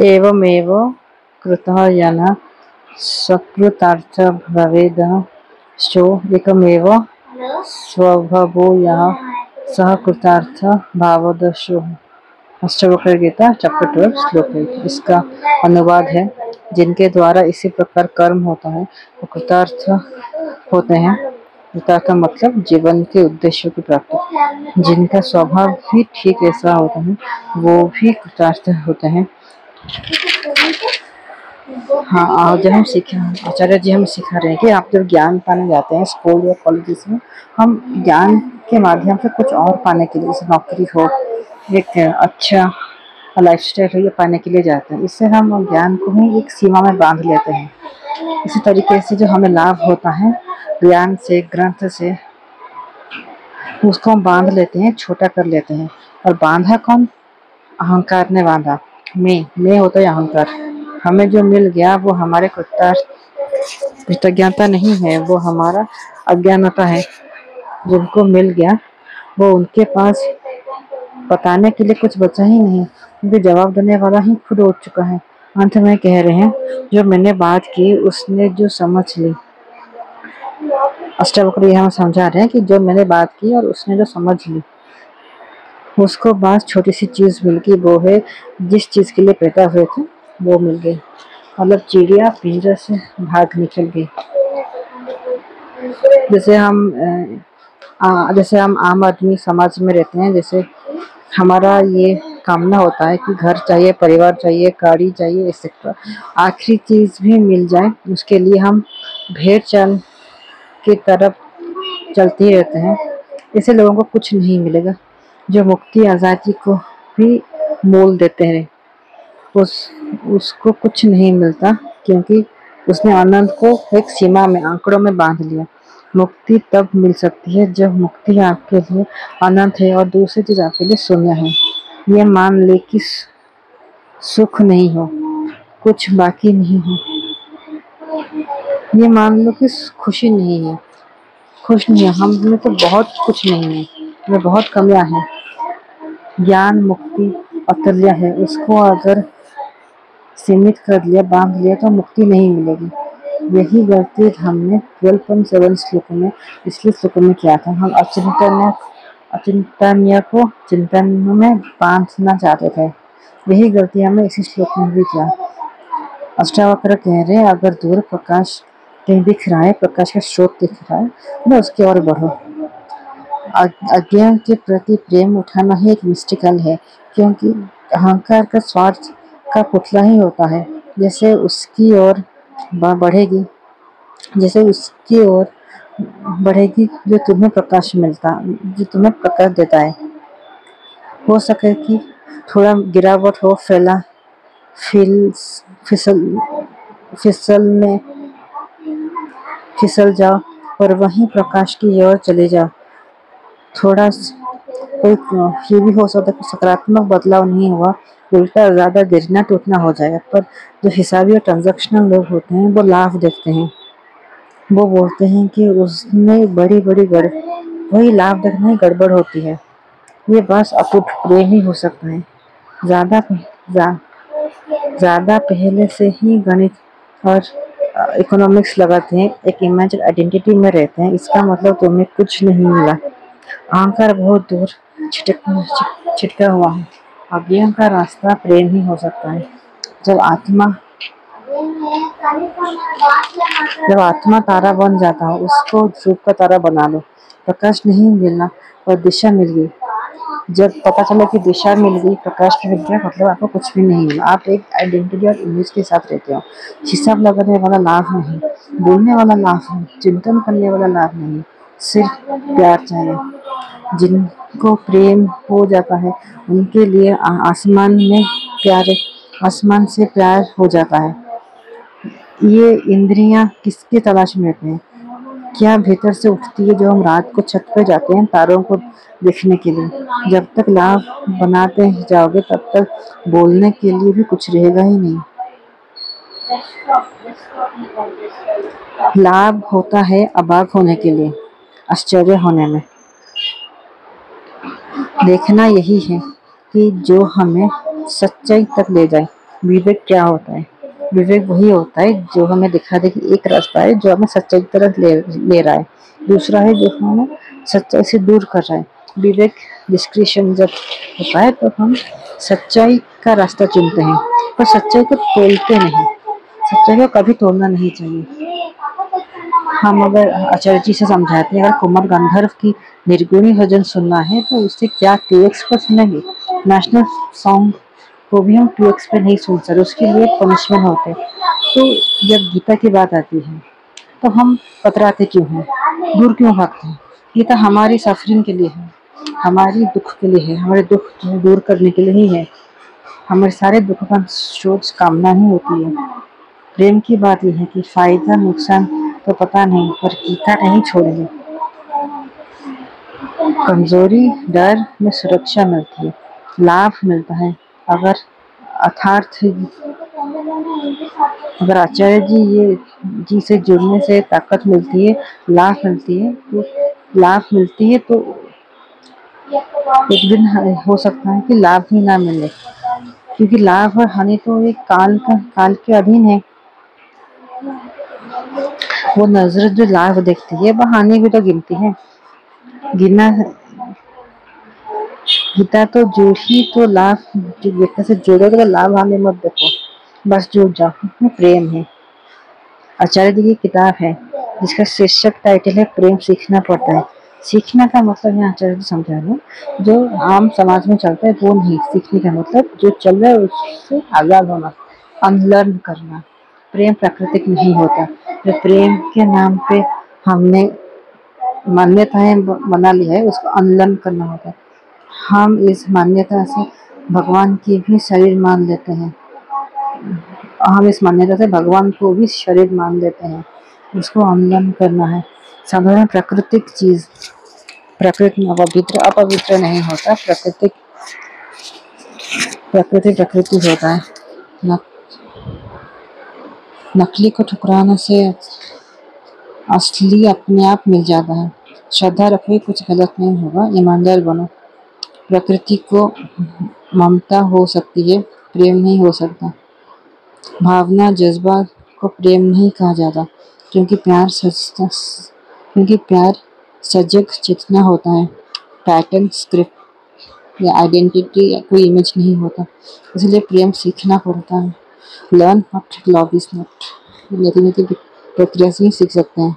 एवमेव कृतः यः सकृतार्थः भवेद् सो एकमेव स्वभावो यः सः कृतार्थः भावदशो। अष्टावक्र गीता चैप्टर 12 श्लोक 8। इसका अनुवाद है, जिनके द्वारा इसी प्रकार कर्म होता है वो कृतार्थ होते हैं। कृतार्थ मतलब जीवन के उद्देश्यों की प्राप्ति। जिनका स्वभाव भी ठीक ऐसा होता है वो भी कृतार्थ होते हैं। हाँ, आज हम सीखे आचार्य जी हम सिखा रहे हैं कि आप जब ज्ञान पाने जाते हैं स्कूल या कॉलेजेस में, हम ज्ञान के माध्यम से कुछ और पाने के लिए, जैसे नौकरी हो, एक अच्छा लाइफस्टाइल हो, ये पाने के लिए जाते हैं। इससे हम ज्ञान को ही एक सीमा में बांध लेते हैं। इसी तरीके से जो हमें लाभ होता है ज्ञान से, ग्रंथ से, उसको हम बांध लेते हैं, छोटा कर लेते हैं। और बांधा कौन? अहंकार ने बांधा। मैं होता है अहंकार। हमें जो मिल गया वो हमारे कृतज्ञता नहीं है, वो हमारा अज्ञानता है। जिनको मिल गया वो उनके पास बताने के लिए कुछ बचा ही नहीं, क्योंकि जवाब देने वाला ही खुद हो चुका है। अंत में कह रहे हैं, जो मैंने बात की उसने जो समझ ली। अष्टावक्र यहाँ समझा रहे हैं कि जो मैंने बात की और उसने जो समझ ली, उसको बस छोटी सी चीज मिल गई, वो है जिस चीज के लिए पैदा हुए थे वो मिल गई। मतलब चिड़िया पिंजरे से भाग निकल गई। जैसे हम आम आदमी समाज में रहते हैं, जैसे हमारा ये कामना होता है कि घर चाहिए, परिवार चाहिए, गाड़ी चाहिए, एक्सेट्रा। आखिरी चीज भी मिल जाए उसके लिए हम भेड़ चाल की तरफ चलते रहते हैं। ऐसे लोगों को कुछ नहीं मिलेगा। जो मुक्ति आज़ादी को भी मोल देते हैं उसको कुछ नहीं मिलता, क्योंकि उसने आनंद को एक सीमा में, आंकड़ों में बांध लिया। मुक्ति तब मिल सकती है जब मुक्ति आपके लिए अनंत है और दूसरी चीज आपके लिए शून्य है। ये मान ले कि सुख नहीं हो, कुछ बाकी नहीं हो। ये मान लो कि खुशी नहीं है, खुश नहीं है। हम में तो बहुत कुछ नहीं है, में बहुत कमियां हैं। ज्ञान मुक्ति अतुल्य है, उसको अगर सीमित कर लिया, बांध लिया तो मुक्ति नहीं मिलेगी। यही गलती हमने 12.7 श्लोक में, पिछले श्लोक में किया था। हम अचिंतन्य को चिंतन में बांधना चाहते थे। यही गलती हमें इसी श्लोक में भी किया। अष्टावक्र कह रहे हैं, अगर दूर प्रकाश कहीं दिख रहा है, प्रकाश का स्रोत दिख रहा है, तो उसकी ओर बढ़ो। अज्ञान के प्रति प्रेम उठाना ही एक मिस्टिकल है, क्योंकि अहंकार का स्वार्थ का पुतला ही होता है। जैसे उसकी ओर बढ़ेगी, जो तुम्हें प्रकाश मिलता, जो तुम्हें प्रकाश देता है। हो सके कि थोड़ा गिरावट हो, फिसल जाओ और वहीं प्रकाश की ओर चले जाओ। थोड़ा कोई ये भी हो सकता है कि सकारात्मक बदलाव नहीं हुआ, उल्टा ज़्यादा गिरना टूटना हो जाएगा। पर जो हिसाबी और ट्रांजैक्शनल लोग होते हैं वो लाभ देखते हैं। वो बोलते हैं कि उसमें वही लाभ देखना ही गड़बड़ होती है। ये बस अटूट प्रेम ही हो सकता है। ज़्यादा पहले से ही गणित और इकोनॉमिक्स लगाते हैं, एक इमेजिन आइडेंटिटी में रहते हैं। इसका मतलब तुम्हें कुछ नहीं मिला। अहंकार बहुत दूर छिटका हुआ है। अज्ञान का रास्ता प्रेम ही हो सकता है। जब आत्मा तारा बन जाता हो, उसको ध्रुव का तारा बना लो। प्रकाश नहीं मिलना और दिशा मिल गई। जब पता चला कि दिशा मिल गई, प्रकाश मिल गया, मतलब आपको कुछ भी नहीं मिला। आप एक आइडेंटिटी और इमेज के साथ रहते हो। हिसाब लगाने वाला लाभ नहीं, बोलने वाला लाभ नहीं, चिंतन करने वाला लाभ नहीं, सिर्फ प्यार चाहिए। जिनको प्रेम हो जाता है उनके लिए आसमान से प्यार हो जाता है। ये इंद्रियां किसकी तलाश में रहते हैं? क्या भीतर से उठती है जो हम रात को छत पे जाते हैं तारों को देखने के लिए। जब तक लाभ बनाते जाओगे तब तक बोलने के लिए भी कुछ रहेगा ही नहीं। लाभ होता है अबाक होने के लिए, आश्चर्य होने में। देखना यही है कि जो हमें सच्चाई तक ले जाए। विवेक क्या होता है? विवेक वही होता है जो हमें दिखा दे कि एक रास्ता है जो हमें सच्चाई की तरफ ले रहा है, दूसरा है जो हमें सच्चाई से दूर कर रहा है। विवेक डिस्क्रिशन जब होता है तो हम सच्चाई का रास्ता चुनते हैं, पर सच्चाई को तोड़ते नहीं। सच्चाई को कभी तोड़ना नहीं चाहिए। हम अगर आचार्य जी से समझाते हैं, अगर कुमार गंधर्व की निर्गुणी भजन सुनना है तो उससे क्या 2x पर सुनेंगे? नेशनल सॉन्ग को भी हम 2x पे नहीं सुन सकते, उसके लिए पनिशमेंट होते हैं। तो जब गीता की बात आती है तो हम कतराते क्यों हैं, दूर क्यों भागते हैं? गीता हमारी सफरिंग के लिए है, हमारी दुख के लिए है, हमारे दुख दूर करने के लिए ही है। हमारे सारे दुख का स्रोत कामना ही होती है। प्रेम की बात यह है कि फायदा नुकसान तो पता नहीं, पर गीता नहीं छोड़ेंगे। कमजोरी डर में सुरक्षा मिलती है, लाभ मिलता है। अगर अर्थार्थ अगर आचार्य जी से जुड़ने से ताकत मिलती है, लाभ मिलती है, तो लाभ मिलती है तो एक दिन हो सकता है कि लाभ ही ना मिले, क्योंकि लाभ और हानि तो एक काल के अधीन है। वो नजर जो लाभ देखती है वह हानि भी तो गिनती है। गिना गीता तो जोड़ ही तो लाभ, जो व्यक्ति से जोड़ोगे तो लाभ हानि मत देखो, बस जुड़ जाओ, इसमें प्रेम है। आचार्य जी की किताब है जिसका शीर्षक टाइटल है प्रेम सीखना पड़ता है। सीखना का मतलब है आचार्य जी समझा रहे हैं, जो आम समाज में चलता है वो नहीं। सीखने का मतलब जो चल रहा है उससे आजाद होना, अनलर्न करना। प्रेम प्राकृतिक नहीं होता। जो प्रेम के नाम पे हमने मान्यताएं बना ली है उसको अनलर्न करना होता है। हम इस मान्यता से भगवान की भी शरीर मान लेते हैं, हम इस मान्यता से भगवान को भी शरीर मान लेते हैं, उसको अनलन करना है। साधारण प्राकृतिक चीज, प्रकृति में अपवित्र अपवित्र नहीं होता। प्रकृति होता है। नकली को ठुकराने से असली अपने आप मिल जाता है। श्रद्धा रखो, कुछ गलत नहीं होगा, ईमानदार बनो। प्रकृति को ममता हो सकती है, प्रेम नहीं हो सकता। भावना जज्बा को प्रेम नहीं कहा जाता, क्योंकि प्यार सजग चेतना होता है। पैटर्न स्क्रिप्ट या आइडेंटिटी या कोई इमेज नहीं होता, इसलिए प्रेम सीखना पड़ता है। Learn not love is not, प्रक्रिया से ही सीख सकते हैं।